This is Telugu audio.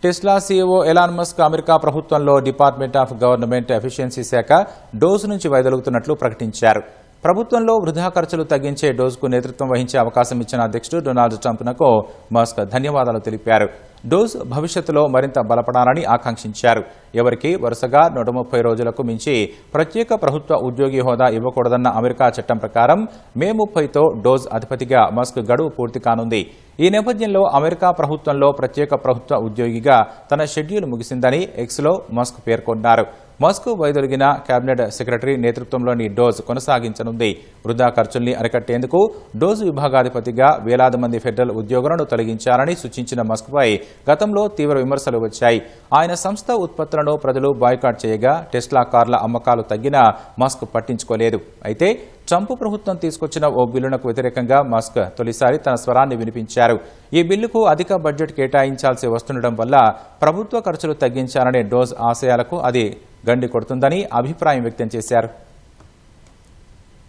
Tesla CEO Elon Musk America ప్రభుత్వంలో డిపార్ట్మెంట్ ఆఫ్ గవర్నమెంట్ ఎఫిషియన్సీ శాఖ డోజ్ నుంచి వైదొలుగుతున్నట్లు ప్రకటించారు. ప్రభుత్వంలో వృధా ఖర్చులు తగ్గించే డోజ్కు నేతృత్వం వహించే అవకాశం ఇచ్చిన అధ్యక్షుడు డొనాల్డ్ ట్రంప్నకు మస్క్ ధన్యవాదాలు తెలిపారు. డోజ్ భవిష్యత్తులో మరింత బలపడాలని ఆకాంక్షించారు. ఎవరికి వరుసగా 130 రోజులకు మించి ప్రత్యేక ప్రభుత్వ ఉద్యోగి హోదా ఇవ్వకూడదన్న అమెరికా చట్టం ప్రకారం మే 30తో డోజ్ అధిపతిగా మస్క్ గడువు పూర్తి కానుంది. ఈ నేపథ్యంలో అమెరికా ప్రభుత్వంలో ప్రత్యేక ప్రభుత్వ ఉద్యోగిగా తన షెడ్యూల్ ముగిసిందని ఎక్స్లో మస్క్ పేర్కొన్నారు. మస్క్ వైదొలిగిన కేబినెట్ సెక్రటరీ నేతృత్వంలోని డోజ్ కొనసాగించనుంది. వృధా ఖర్చుల్ని అరికట్టేందుకు డోజ్ విభాగాధిపతిగా వేలాది మంది ఫెడరల్ ఉద్యోగులను తొలగించారని సూచించిన మస్క్పై గతంలో తీవ్ర విమర్శలు వచ్చాయి. ఆయన సంస్థ ఉత్పత్తులను ప్రజలు బాయ్కాట్ చేయగా టెస్లా కార్ల అమ్మకాలు తగ్గినా మస్క్ పట్టించుకోలేదు. అయితే ట్రంప్ ప్రభుత్వం తీసుకొచ్చిన ఓ బిల్లునకు వ్యతిరేకంగా మస్క్ తొలిసారి తన స్వరాన్ని వినిపించారు. ఈ బిల్లుకు అధిక బడ్జెట్ కేటాయించాల్సి వస్తుండటం వల్ల ప్రభుత్వ ఖర్చులు తగ్గించాలనే డోజ్ ఆశయాలకు అది గండి కొడుతుందని అభిప్రాయం వ్యక్తం చేశారు.